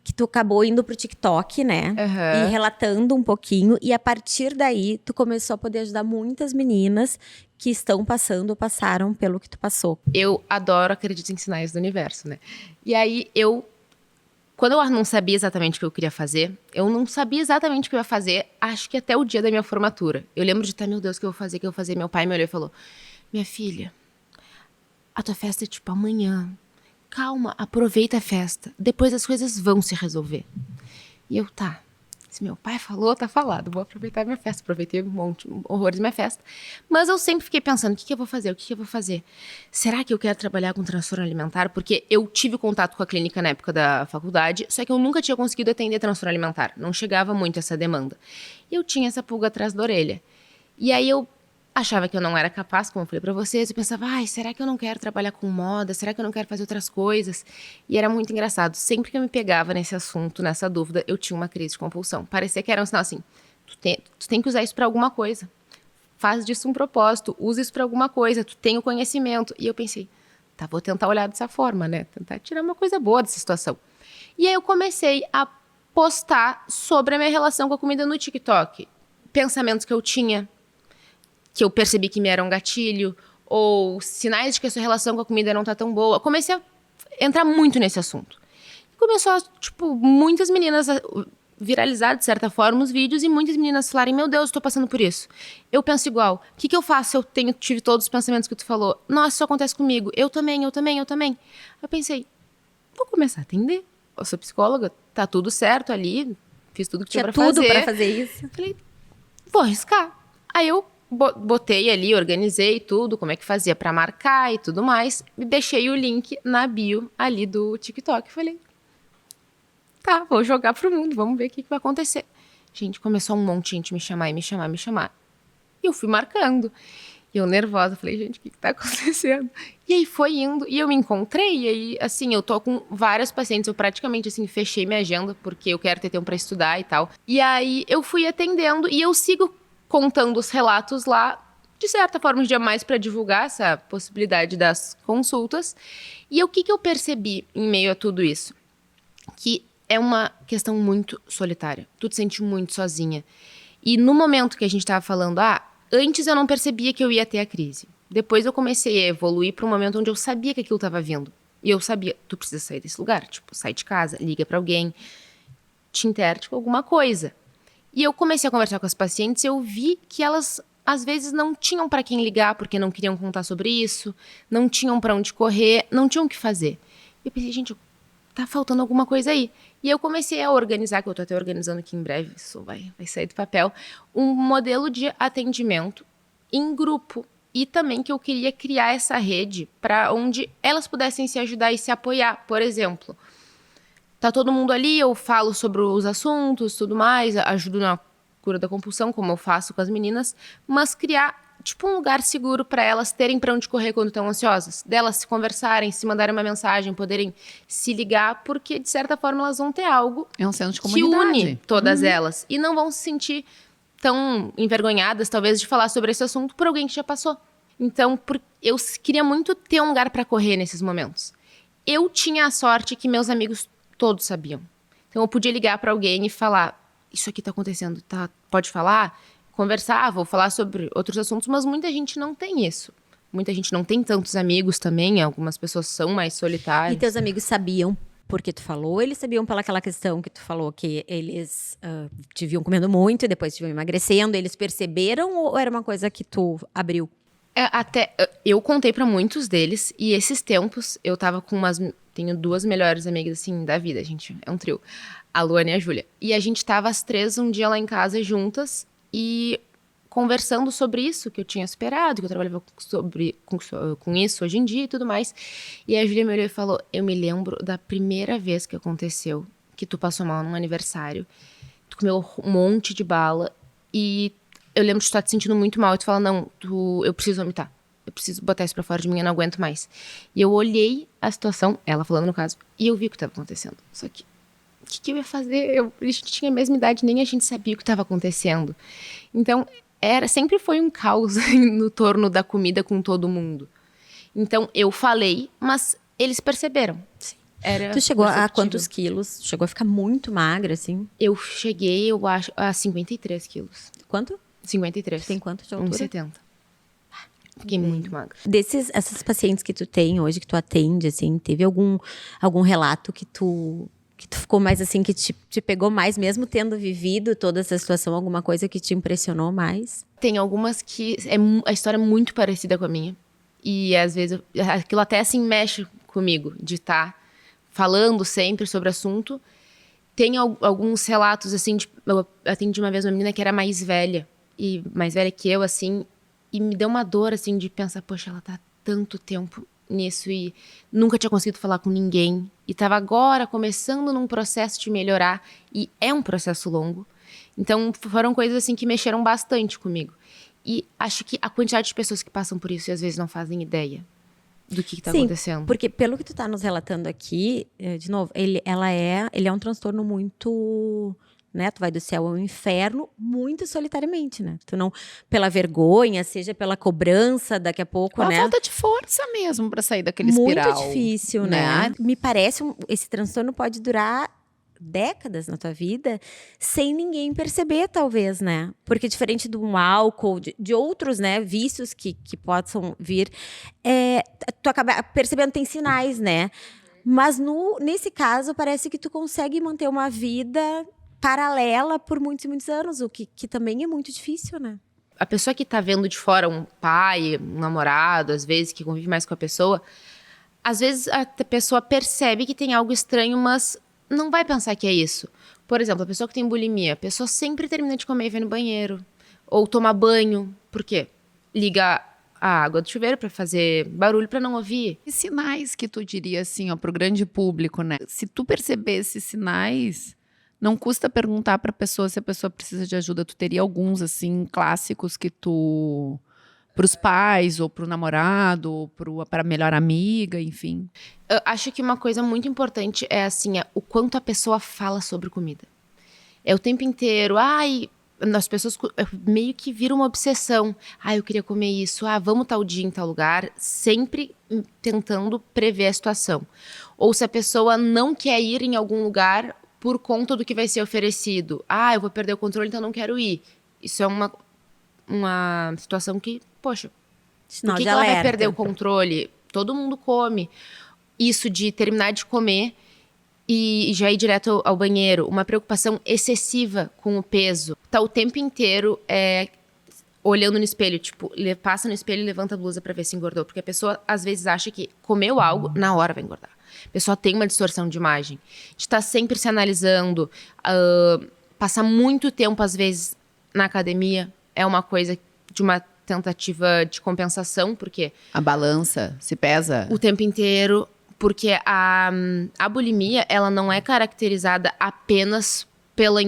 que tu acabou indo pro TikTok, né? Uhum. E relatando um pouquinho. E a partir daí, tu começou a poder ajudar muitas meninas que estão passando ou passaram pelo que tu passou. Eu adoro, acredito em sinais do universo, né? E aí, quando eu não sabia exatamente o que eu queria fazer, eu não sabia exatamente o que eu ia fazer, acho que até o dia da minha formatura. Eu lembro de estar, meu Deus, o que eu vou fazer, o que eu vou fazer? Meu pai me olhou e falou, minha filha, a tua festa é amanhã. Calma, aproveita a festa. Depois as coisas vão se resolver. E eu, tá. Se meu pai falou, tá falado. Vou aproveitar minha festa. Aproveitei um monte, horrores minha festa. Mas eu sempre fiquei pensando, o que eu vou fazer? O que eu vou fazer? Será que eu quero trabalhar com transtorno alimentar? Porque eu tive contato com a clínica na época da faculdade, só que eu nunca tinha conseguido atender transtorno alimentar. Não chegava muito essa demanda. E eu tinha essa pulga atrás da orelha. E aí eu achava que eu não era capaz, como eu falei pra vocês. Eu pensava, será que eu não quero trabalhar com moda? Será que eu não quero fazer outras coisas? E era muito engraçado. Sempre que eu me pegava nesse assunto, nessa dúvida, eu tinha uma crise de compulsão. Parecia que era um sinal assim, tu tem que usar isso pra alguma coisa. Faz disso um propósito, usa isso pra alguma coisa, tu tem o conhecimento. E eu pensei, vou tentar olhar dessa forma, né? Tentar tirar uma coisa boa dessa situação. E aí eu comecei a postar sobre a minha relação com a comida no TikTok. Pensamentos que eu tinha, que eu percebi que me era um gatilho, ou sinais de que essa relação com a comida não tá tão boa. Comecei a entrar muito nesse assunto. E começou, muitas meninas a viralizar, de certa forma, os vídeos, e muitas meninas falarem, meu Deus, estou passando por isso. Eu penso igual. O que eu faço se eu tive todos os pensamentos que tu falou? Nossa, isso acontece comigo. Eu também. Eu pensei, vou começar a atender. Eu sou psicóloga, tá tudo certo ali, fiz tudo que tinha pra fazer. Tinha tudo pra fazer isso. Falei, vou arriscar. Aí eu botei ali, organizei tudo, como é que fazia pra marcar e tudo mais. E deixei o link na bio ali do TikTok. Falei, vou jogar pro mundo, vamos ver o que vai acontecer. Gente, começou um monte de gente me chamar. E eu fui marcando. E eu nervosa, falei, gente, o que tá acontecendo? E aí foi indo, e eu me encontrei, e aí, assim, eu tô com várias pacientes, eu praticamente, assim, fechei minha agenda, porque eu quero ter tempo pra estudar e tal. E aí eu fui atendendo, e eu sigo contando os relatos lá, de certa forma, jamais para divulgar essa possibilidade das consultas. E o que eu percebi em meio a tudo isso? Que é uma questão muito solitária. Tu te sente muito sozinha. E no momento que a gente tava falando, antes eu não percebia que eu ia ter a crise. Depois eu comecei a evoluir para um momento onde eu sabia que aquilo estava vindo. E eu sabia, tu precisa sair desse lugar. Sai de casa, liga para alguém, te interte com alguma coisa. E eu comecei a conversar com as pacientes e eu vi que elas, às vezes, não tinham para quem ligar porque não queriam contar sobre isso, não tinham para onde correr, não tinham o que fazer. E eu pensei, gente, tá faltando alguma coisa aí. E eu comecei a organizar, que eu tô até organizando aqui em breve, isso vai sair do papel, um modelo de atendimento em grupo. E também que eu queria criar essa rede para onde elas pudessem se ajudar e se apoiar. Por exemplo, tá todo mundo ali, eu falo sobre os assuntos, tudo mais, ajudo na cura da compulsão, como eu faço com as meninas, mas criar um lugar seguro para elas terem para onde correr quando estão ansiosas, delas se conversarem, se mandarem uma mensagem, poderem se ligar, porque de certa forma elas vão ter algo É um centro de que comunidade. une todas elas e não vão se sentir tão envergonhadas, talvez, de falar sobre esse assunto por alguém que já passou. Então, eu queria muito ter um lugar para correr nesses momentos. Eu tinha a sorte que meus amigos todos sabiam. Então, eu podia ligar para alguém e falar, isso aqui tá acontecendo, tá? Pode falar? Conversar, vou falar sobre outros assuntos, mas muita gente não tem isso. Muita gente não tem tantos amigos também, algumas pessoas são mais solitárias. E teus amigos sabiam porque tu falou, eles sabiam pelaquela questão que tu falou, que eles te viam comendo muito e depois te viam emagrecendo, eles perceberam ou era uma coisa que tu abriu? Eu contei pra muitos deles, e esses tempos eu tava com tenho duas melhores amigas, assim, da vida, gente, é um trio, a Luana e a Júlia. E a gente tava as três um dia lá em casa juntas e conversando sobre isso, que eu tinha superado, que eu trabalhava com isso hoje em dia e tudo mais. E a Júlia me olhou e falou, eu me lembro da primeira vez que aconteceu, que tu passou mal num aniversário, tu comeu um monte de bala e eu lembro de tu estar te sentindo muito mal e tu fala, não, eu preciso vomitar. Eu preciso botar isso pra fora de mim, eu não aguento mais. E eu olhei a situação, ela falando no caso, e eu vi o que estava acontecendo. Só que, o que eu ia fazer? A gente tinha a mesma idade, nem a gente sabia o que estava acontecendo. Então, sempre foi um caos no torno da comida com todo mundo. Então, eu falei, mas eles perceberam. Sim. Tu chegou a quantos quilos? Chegou a ficar muito magra, assim? Eu cheguei, eu acho, a 53 quilos. Quanto? 53. Tem quanto de altura? 1,70. Fiquei muito magra. Essas pacientes que tu tem hoje, que tu atende, assim, teve algum relato que tu ficou mais assim, que te pegou mais, mesmo tendo vivido toda essa situação, alguma coisa que te impressionou mais? Tem algumas que a história é muito parecida com a minha. E às vezes aquilo até assim mexe comigo, de estar falando sempre sobre o assunto. Tem alguns relatos, assim, eu atendi uma vez uma menina que era mais velha que eu, assim, e me deu uma dor, assim, de pensar, poxa, ela tá há tanto tempo nisso e nunca tinha conseguido falar com ninguém. E tava agora começando num processo de melhorar, e é um processo longo. Então, foram coisas, assim, que mexeram bastante comigo. E acho que a quantidade de pessoas que passam por isso e às vezes não fazem ideia do que tá acontecendo. Porque pelo que tu tá nos relatando aqui, de novo, ele é um transtorno muito, né? Tu vai do céu ao inferno muito solitariamente, né? Tu não, pela vergonha, seja pela cobrança, daqui a pouco, Uma né? falta de força mesmo pra sair daquele Muito espiral. difícil, né? Me parece, esse transtorno pode durar décadas na tua vida sem ninguém perceber, talvez, né? Porque diferente do álcool, de outros, né, vícios que possam vir, tu acaba percebendo, tem sinais, né? Mas nesse caso, parece que tu consegue manter uma vida paralela por muitos e muitos anos, o que também é muito difícil, né? A pessoa que tá vendo de fora, um pai, um namorado, às vezes, que convive mais com a pessoa, às vezes a pessoa percebe que tem algo estranho, mas não vai pensar que é isso. Por exemplo, a pessoa que tem bulimia, a pessoa sempre termina de comer e vai no banheiro. Ou toma banho. Por quê? Liga a água do chuveiro pra fazer barulho pra não ouvir. Que sinais que tu diria assim, ó, pro grande público, né? Se tu perceber esses sinais, não custa perguntar pra pessoa se a pessoa precisa de ajuda. Tu teria alguns, assim, clássicos que tu... Pros pais, ou pro namorado, ou pra melhor amiga, enfim. Eu acho que uma coisa muito importante é, assim, o quanto a pessoa fala sobre comida. É o tempo inteiro, as pessoas meio que viram uma obsessão. Eu queria comer isso, vamos tal dia em tal lugar, sempre tentando prever a situação. Ou se a pessoa não quer ir em algum lugar por conta do que vai ser oferecido. Eu vou perder o controle, então não quero ir. Isso é uma situação que, poxa, por que ela vai perder o controle? Todo mundo come. Isso de terminar de comer e já ir direto ao banheiro. Uma preocupação excessiva com o peso. Tá o tempo inteiro olhando no espelho. Tipo, passa no espelho e levanta a blusa pra ver se engordou. Porque a pessoa, às vezes, acha que comeu algo, na hora vai engordar. A pessoa tem uma distorção de imagem. De estar sempre se analisando. Passar muito tempo, às vezes, na academia. É uma coisa de uma tentativa de compensação, porque... A balança se pesa? O tempo inteiro, porque a bulimia, ela não é caracterizada apenas pelo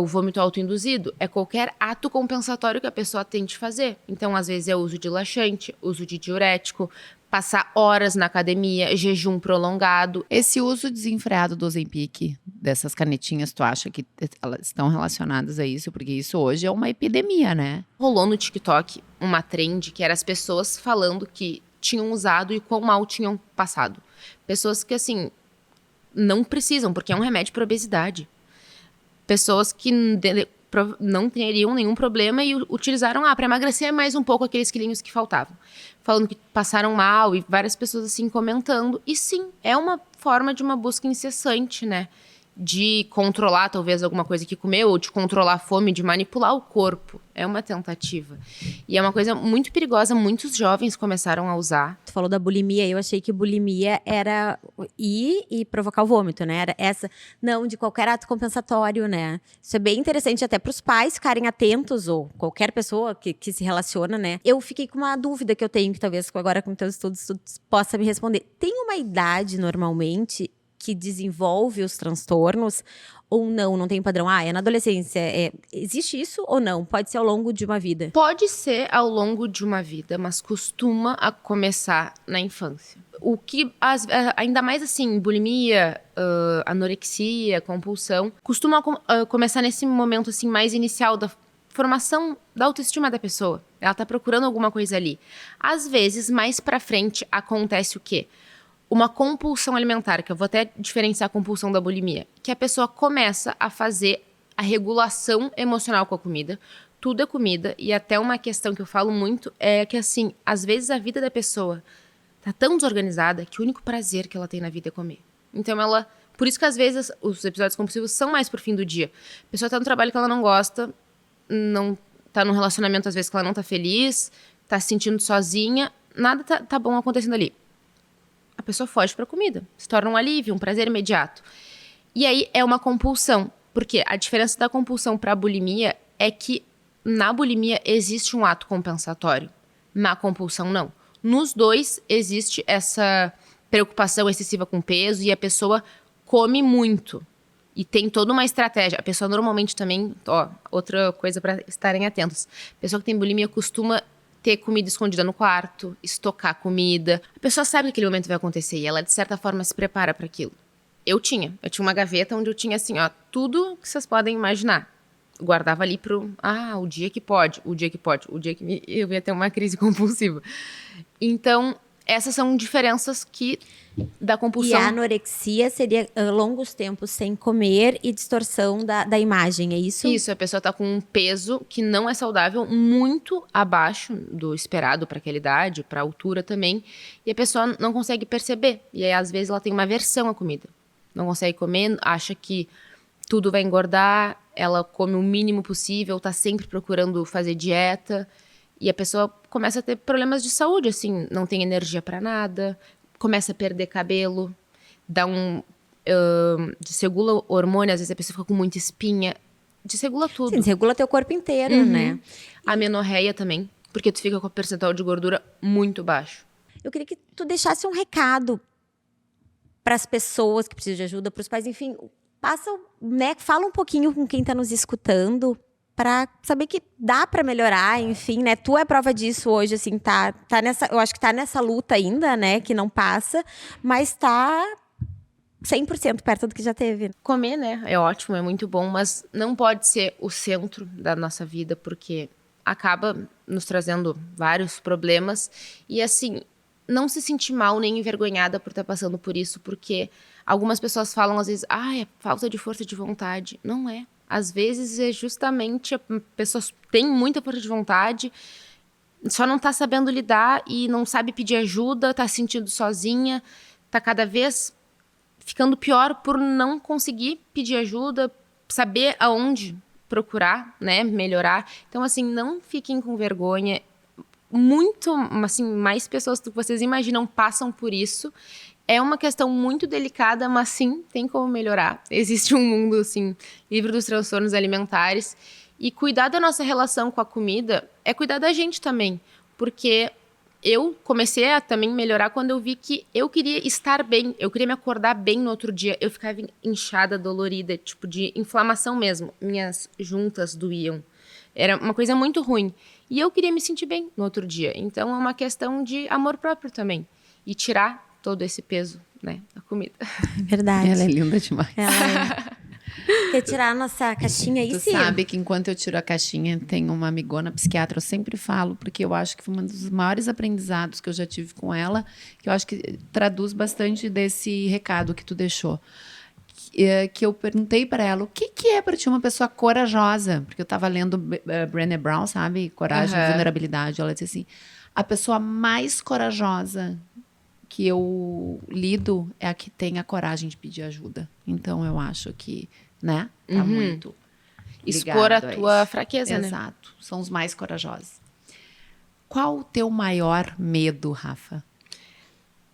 vômito autoinduzido. É qualquer ato compensatório que a pessoa tente fazer. Então, às vezes, é uso de laxante, uso de diurético, passar horas na academia, jejum prolongado. Esse uso desenfreado do Ozempic, dessas canetinhas, tu acha que elas estão relacionadas a isso? Porque isso hoje é uma epidemia, né? Rolou no TikTok uma trend que era as pessoas falando que tinham usado e quão mal tinham passado. Pessoas que, assim, não precisam, porque é um remédio para obesidade. Pessoas que não teriam nenhum problema e utilizaram para emagrecer mais um pouco aqueles quilinhos que faltavam. Falando que passaram mal e várias pessoas assim comentando. E sim, é uma forma de uma busca incessante, né? De controlar talvez alguma coisa que comeu, ou de controlar a fome, de manipular o corpo. É uma tentativa. E é uma coisa muito perigosa, muitos jovens começaram a usar. Tu falou da bulimia, eu achei que bulimia era ir e provocar o vômito, né? Era essa, não, de qualquer ato compensatório, né? Isso é bem interessante até para os pais ficarem atentos, ou qualquer pessoa que se relaciona, né? Eu fiquei com uma dúvida que eu tenho, que talvez agora com teus estudos tu possa me responder. Tem uma idade, normalmente, que desenvolve os transtornos, ou não tem padrão? É na adolescência. Existe isso ou não? Pode ser ao longo de uma vida? Pode ser ao longo de uma vida, mas costuma a começar na infância. O que, ainda mais assim, bulimia, anorexia, compulsão, costuma começar nesse momento assim mais inicial da formação da autoestima da pessoa. Ela tá procurando alguma coisa ali. Às vezes, mais pra frente, acontece o quê? Uma compulsão alimentar, que eu vou até diferenciar a compulsão da bulimia, que a pessoa começa a fazer a regulação emocional com a comida. Tudo é comida, e até uma questão que eu falo muito é que, assim, às vezes a vida da pessoa tá tão desorganizada que o único prazer que ela tem na vida é comer. Então por isso que às vezes os episódios compulsivos são mais pro fim do dia. A pessoa tá no trabalho que ela não gosta, não tá num relacionamento às vezes que ela não tá feliz, tá se sentindo sozinha, nada tá bom acontecendo ali. A pessoa foge para a comida, se torna um alívio, um prazer imediato. E aí é uma compulsão. Porque a diferença da compulsão para a bulimia é que na bulimia existe um ato compensatório. Na compulsão, não. Nos dois existe essa preocupação excessiva com peso e a pessoa come muito. E tem toda uma estratégia. A pessoa normalmente também, outra coisa para estarem atentos. A pessoa que tem bulimia costuma ter comida escondida no quarto, estocar comida. A pessoa sabe que aquele momento vai acontecer e ela, de certa forma, se prepara para aquilo. Eu tinha uma gaveta onde eu tinha, assim, tudo que vocês podem imaginar. Eu guardava ali o dia que pode, o dia que eu ia ter uma crise compulsiva. Então, essas são diferenças da compulsão. E a anorexia seria longos tempos sem comer e distorção da imagem, é isso? Isso, a pessoa tá com um peso que não é saudável, muito abaixo do esperado para aquela idade, para a altura também, e a pessoa não consegue perceber. E aí, às vezes, ela tem uma aversão à comida. Não consegue comer, acha que tudo vai engordar, ela come o mínimo possível, tá sempre procurando fazer dieta, e a pessoa começa a ter problemas de saúde, assim, não tem energia para nada, começa a perder cabelo, desregula hormônio, às vezes a pessoa fica com muita espinha, desregula tudo. Sim, desregula teu corpo inteiro, né? Amenorreia também, porque tu fica com o percentual de gordura muito baixo. Eu queria que tu deixasse um recado para as pessoas que precisam de ajuda, para os pais, enfim, fala um pouquinho com quem está nos escutando para saber que dá para melhorar, enfim, né? Tu é prova disso hoje, assim, tá nessa, eu acho que tá nessa luta ainda, né, que não passa, mas tá 100% perto do que já teve. Comer, né, é ótimo, é muito bom, mas não pode ser o centro da nossa vida, porque acaba nos trazendo vários problemas e, assim, não se sentir mal nem envergonhada por estar passando por isso, porque algumas pessoas falam às vezes, é falta de força de vontade. Não é. Às vezes é justamente a pessoa tem muita força de vontade, só não tá sabendo lidar e não sabe pedir ajuda, tá se sentindo sozinha, tá cada vez ficando pior por não conseguir pedir ajuda, saber aonde procurar, né, melhorar. Então, assim, não fiquem com vergonha. Muito, assim, mais pessoas do que vocês imaginam passam por isso. É uma questão muito delicada, mas sim, tem como melhorar. Existe um mundo, assim, livre dos transtornos alimentares. E cuidar da nossa relação com a comida é cuidar da gente também. Porque eu comecei a também melhorar quando eu vi que eu queria estar bem. Eu queria me acordar bem no outro dia. Eu ficava inchada, dolorida, tipo de inflamação mesmo. Minhas juntas doíam. Era uma coisa muito ruim. E eu queria me sentir bem no outro dia. Então, é uma questão de amor próprio também. E tirar todo esse peso, né, da comida. Verdade. Ela é linda demais. Quer tirar a nossa caixinha aí, Tu sabe que enquanto eu tiro a caixinha, tem uma amigona psiquiatra, eu sempre falo, porque eu acho que foi um dos maiores aprendizados que eu já tive com ela, que eu acho que traduz bastante desse recado que tu deixou. Que eu perguntei para ela, o que é para ti uma pessoa corajosa? Porque eu estava lendo Brené Brown, sabe? Coragem e vulnerabilidade. Ela disse assim, a pessoa mais corajosa que eu lido é a que tem a coragem de pedir ajuda. Então, eu acho que, né? Tá muito expor a ligado tua isso. fraqueza, né? Exato. São os mais corajosos. Qual o teu maior medo, Rafa?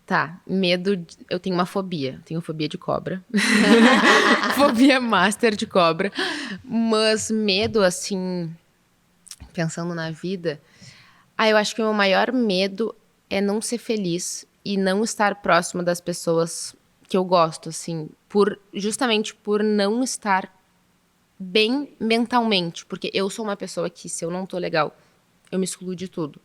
Tá, medo. Eu tenho uma fobia. Tenho fobia de cobra. Fobia master de cobra. Mas medo, assim, pensando na vida. Eu acho que o meu maior medo é não ser feliz e não estar próximo das pessoas que eu gosto, assim, justamente por não estar bem mentalmente. Porque eu sou uma pessoa que, se eu não tô legal, eu me excluo de tudo.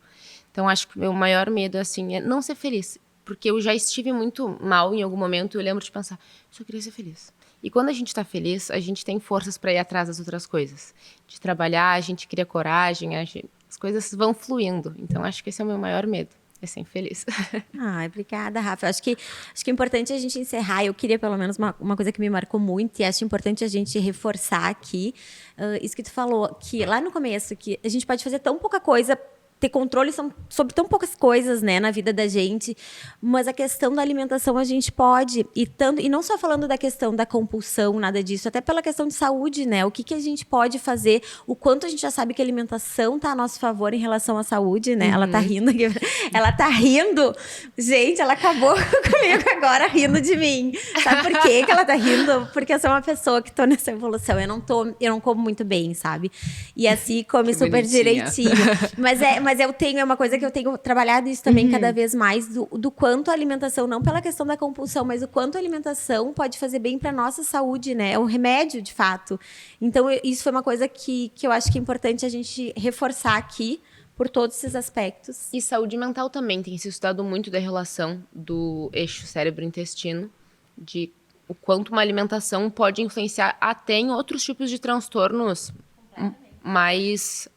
Então, acho que o meu maior medo, assim, é não ser feliz. Porque eu já estive muito mal em algum momento e eu lembro de pensar, eu só queria ser feliz. E quando a gente tá feliz, a gente tem forças para ir atrás das outras coisas. De trabalhar, a gente cria coragem, as coisas vão fluindo. Então, acho que esse é o meu maior medo. É ser infeliz. Obrigada, Rafa. Acho que é importante a gente encerrar. Eu queria, pelo menos, uma coisa que me marcou muito, e acho importante a gente reforçar aqui, isso que tu falou, que lá no começo, que a gente pode fazer tão pouca coisa ter controle sobre tão poucas coisas, né, na vida da gente, mas a questão da alimentação a gente pode, e não só falando da questão da compulsão, nada disso, até pela questão de saúde, né, o que a gente pode fazer, o quanto a gente já sabe que a alimentação tá a nosso favor em relação à saúde, né, ela tá rindo aqui, ela tá rindo, gente, ela acabou comigo agora rindo de mim, sabe por quê que ela tá rindo? Porque eu sou uma pessoa que tô nessa evolução, eu não como muito bem, sabe, e assim come super bonitinha. direitinho, mas eu tenho, é uma coisa que eu tenho trabalhado isso também cada vez mais, do quanto a alimentação, não pela questão da compulsão, mas o quanto a alimentação pode fazer bem para nossa saúde, né? É um remédio, de fato. Então, isso foi uma coisa que eu acho que é importante a gente reforçar aqui, por todos esses aspectos. E saúde mental também. Tem se estudado muito da relação do eixo cérebro-intestino, de o quanto uma alimentação pode influenciar até em outros tipos de transtornos mais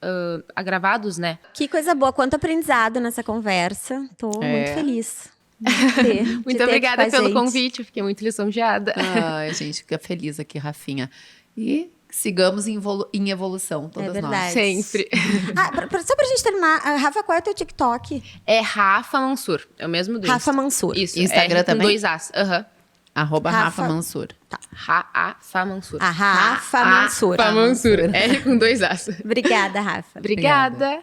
agravados, né? Que coisa boa, quanto aprendizado nessa conversa. Tô muito feliz. Muito obrigada pelo convite, fiquei muito lisonjeada. Ai, a gente fica feliz aqui, Rafinha. E sigamos em evolução, todas verdade. nós. Sempre. Só pra gente terminar, Rafa, qual é o teu TikTok? É Rafa Mansur, é o mesmo do Rafa Mansur. Isso, Instagram R também? com 2 As. Arroba Rafa Mansur. Rafa Mansur. Rafa Mansur. Rafa Mansur. R com 2 As. Obrigada, Rafa. Obrigada.